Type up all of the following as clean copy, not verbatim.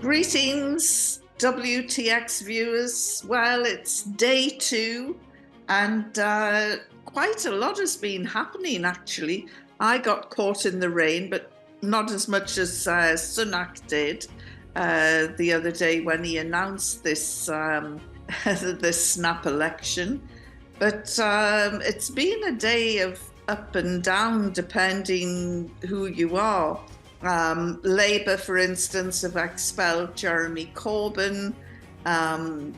Greetings, WTX viewers. Well, it's day 2, and quite a lot has been happening, actually. I got caught in the rain, but not as much as Sunak did the other day when he announced this, this snap election. But it's been a day of up and down, depending who you are. Labour, for instance, have expelled Jeremy Corbyn, and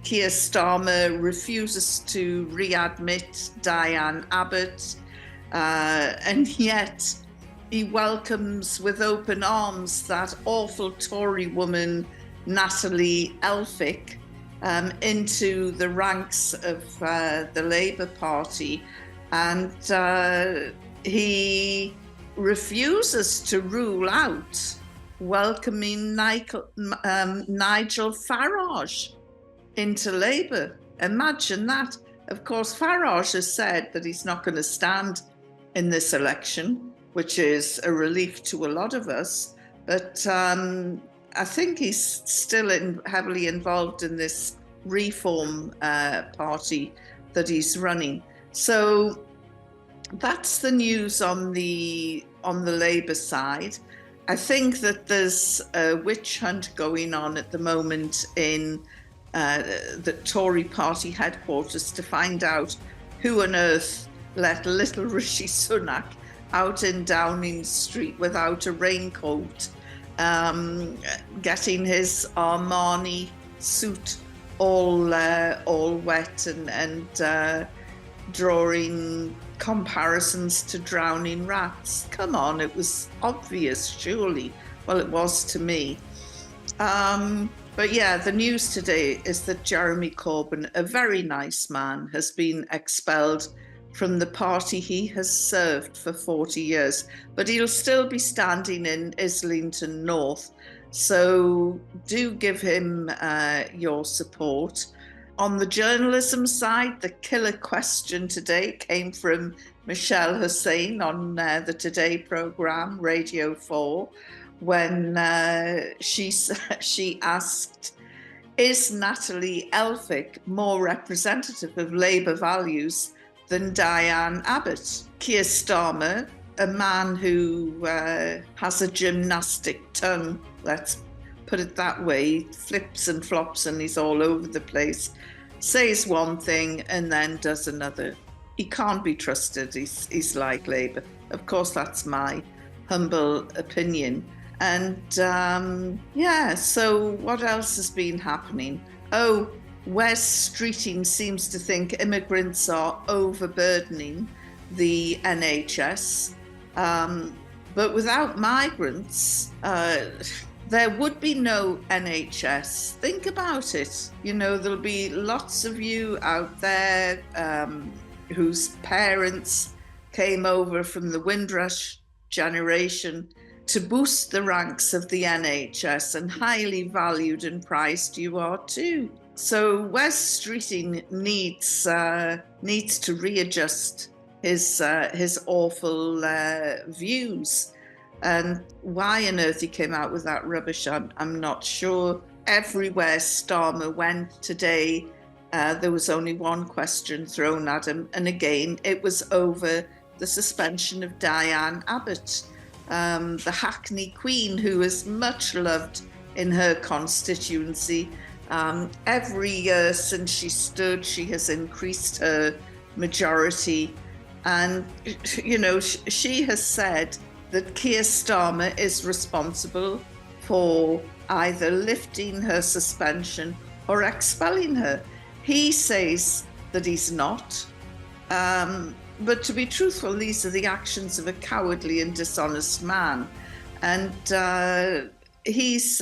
Keir Starmer refuses to readmit Diane Abbott, and yet he welcomes with open arms that awful Tory woman, Natalie Elphicke, into the ranks of the Labour Party, and he refuses to rule out welcoming Nigel Farage into Labour. Imagine that. Of course, Farage has said that he's not going to stand in this election, which is a relief to a lot of us. But I think he's still heavily involved in this reform party that he's running. So that's the news on the Labour side. I think that there's a witch hunt going on at the moment in the Tory party headquarters to find out who on earth let little Rishi Sunak out in Downing Street without a raincoat, getting his Armani suit all wet and drawing comparisons to drowning rats. Come on, it was obvious, surely. Well, it was to me. But yeah, the news today is that Jeremy Corbyn, a very nice man, has been expelled from the party he has served for 40 years. But he'll still be standing in Islington North. So do give him your support. On the journalism side, the killer question today came from Michelle Hussain on the Today programme, Radio 4, when she asked, is Natalie Elphicke more representative of Labour values than Diane Abbott? Keir Starmer, a man who has a gymnastic tongue, let's put it that way, flips and flops and he's all over the place, says one thing and then does another. He can't be trusted. He's like Labour. Of course, that's my humble opinion. And yeah, so what else has been happening? Oh, Wes Streeting seems to think immigrants are overburdening the NHS. But without migrants, there would be no NHS. Think about it. You know, there'll be lots of you out there whose parents came over from the Windrush generation to boost the ranks of the NHS, and highly valued and prized you are too. So Wes Streeting needs to readjust his awful views. And why on earth he came out with that rubbish, I'm not sure. Everywhere Starmer went today, there was only one question thrown at him. And again, it was over the suspension of Diane Abbott, the Hackney Queen, who is much loved in her constituency. Every year since she stood, she has increased her majority. And, you know, she has said that Keir Starmer is responsible for either lifting her suspension or expelling her. He says that he's not. But to be truthful, these are the actions of a cowardly and dishonest man. And he's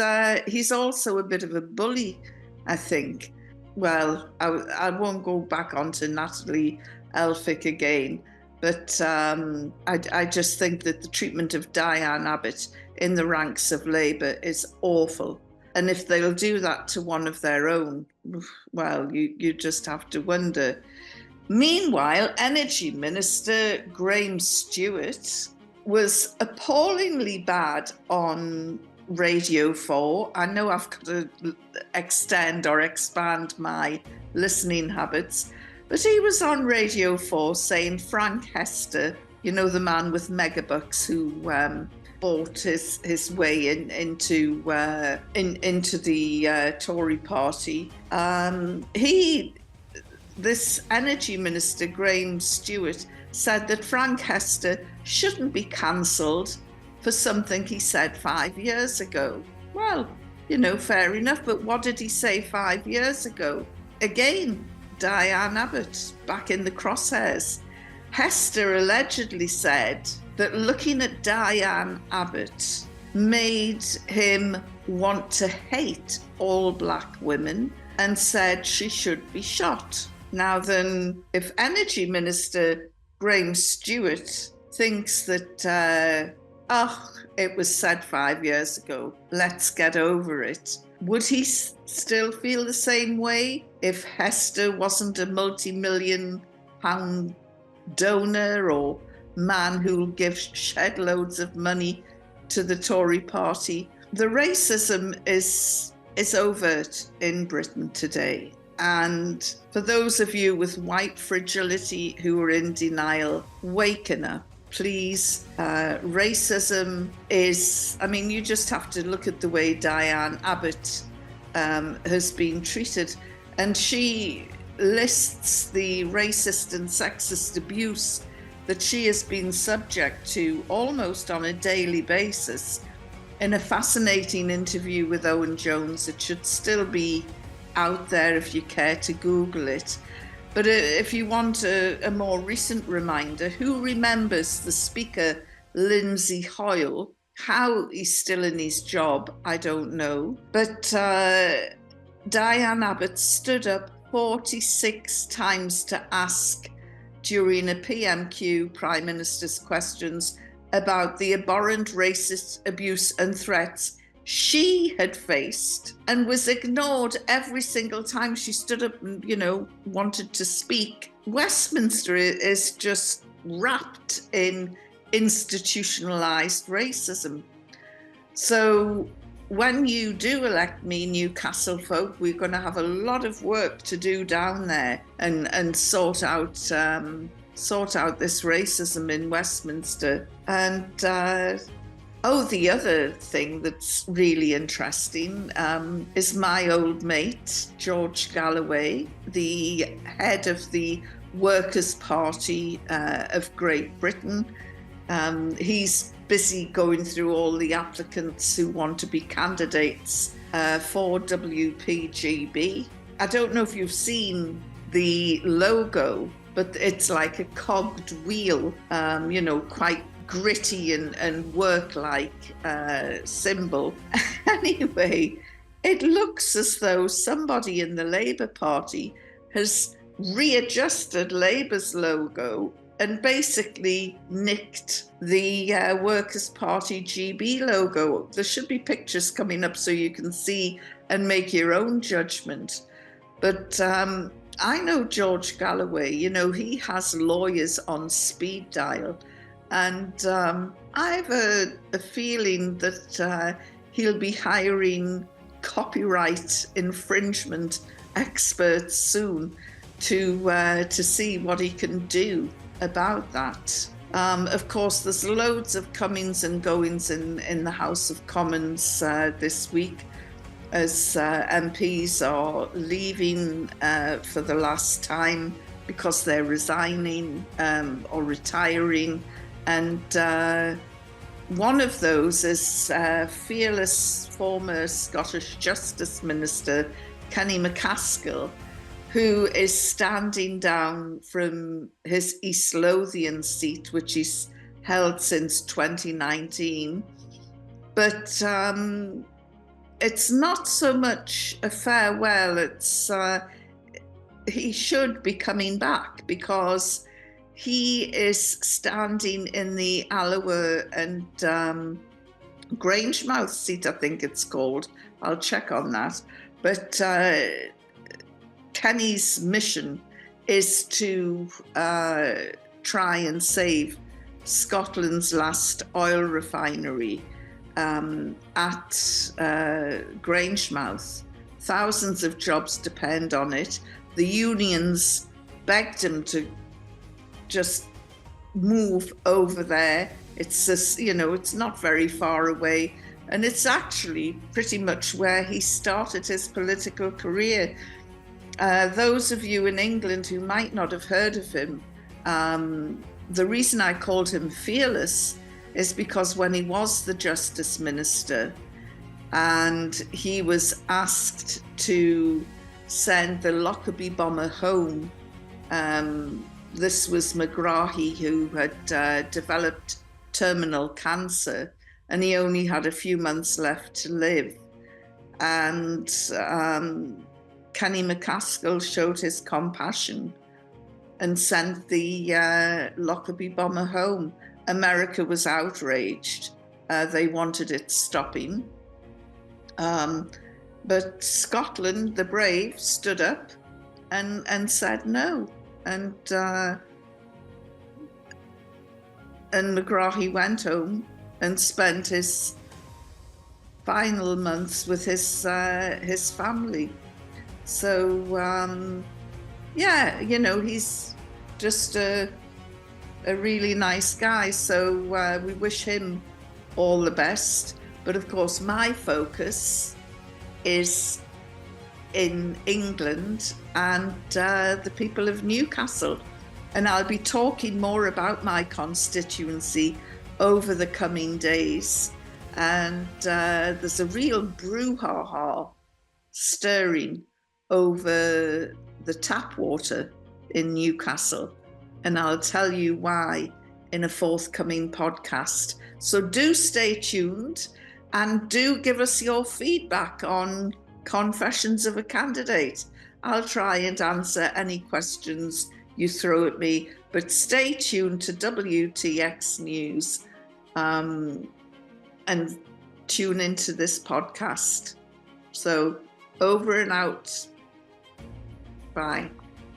also a bit of a bully, I think. Well, I won't go back onto Natalie Elphicke again. But I just think that the treatment of Diane Abbott in the ranks of Labour is awful. And if they'll do that to one of their own, well, you just have to wonder. Meanwhile, Energy Minister Graham Stewart was appallingly bad on Radio 4. I know I've got to extend or expand my listening habits, but he was on Radio 4 saying Frank Hester, you know, the man with megabucks who bought his way into the Tory party. This energy minister, Graham Stewart, said that Frank Hester shouldn't be cancelled for something he said 5 years ago. Well, you know, fair enough, but what did he say 5 years ago? Again, Diane Abbott back in the crosshairs. Hester allegedly said that looking at Diane Abbott made him want to hate all black women and said she should be shot. Now then, if Energy Minister Graham Stewart thinks that, it was said 5 years ago, let's get over it, would he still feel the same way if Hester wasn't a multi-million pound donor or man who'll give shed loads of money to the Tory party? The racism is overt in Britain today. And for those of you with white fragility who are in denial, waken up, please. Racism is, you just have to look at the way Diane Abbott has been treated. And she lists the racist and sexist abuse that she has been subject to almost on a daily basis in a fascinating interview with Owen Jones. It should still be out there if you care to Google it. But if you want a more recent reminder, who remembers the speaker, Lindsay Hoyle? How he's still in his job, I don't know. But Diane Abbott stood up 46 times to ask during a PMQ, Prime Minister's questions, about the abhorrent racist abuse and threats she had faced, and was ignored every single time she stood up and, wanted to speak. Westminster is just wrapped in institutionalized racism. So when you do elect me, Newcastle folk, we're going to have a lot of work to do down there and sort out this racism in Westminster. And the other thing that's really interesting is my old mate, George Galloway, the head of the Workers' Party of Great Britain. He's busy going through all the applicants who want to be candidates for WPGB. I don't know if you've seen the logo, but it's like a cogged wheel, quite gritty and work-like symbol. Anyway, it looks as though somebody in the Labour Party has readjusted Labour's logo and basically nicked the Workers' Party GB logo. There should be pictures coming up so you can see and make your own judgment. But I know George Galloway, he has lawyers on speed dial. And I have a feeling that he'll be hiring copyright infringement experts soon to see what he can do about that. Of course, there's loads of comings and goings in the House of Commons this week as MPs are leaving for the last time because they're resigning or retiring. And one of those is fearless former Scottish Justice Minister Kenny MacAskill, who is standing down from his East Lothian seat, which he's held since 2019. But it's not so much a farewell, it's he should be coming back because he is standing in the Alloa and Grangemouth seat, I think it's called. I'll check on that. But Kenny's mission is to try and save Scotland's last oil refinery. at Grangemouth. Thousands of jobs depend on it. The unions begged him to just move over there. It's just, it's not very far away. And it's actually pretty much where he started his political career. Those of you in England who might not have heard of him, the reason I called him fearless is because when he was the Justice Minister and he was asked to send the Lockerbie bomber home, this was McGrahy, who had developed terminal cancer, and he only had a few months left to live. And Kenny McCaskill showed his compassion and sent the Lockerbie bomber home. America was outraged. They wanted it stopping. But Scotland, the brave, stood up and said no. And McGrahy went home and spent his final months with his family. So he's just a really nice guy. So we wish him all the best. But of course, my focus is in England and the people of Newcastle. And I'll be talking more about my constituency over the coming days. And there's a real brouhaha stirring over the tap water in Newcastle. And I'll tell you why in a forthcoming podcast. So do stay tuned and do give us your feedback on Confessions of a Candidate. I'll try and answer any questions you throw at me, but stay tuned to WTX News and tune into this podcast. So over and out. Bye.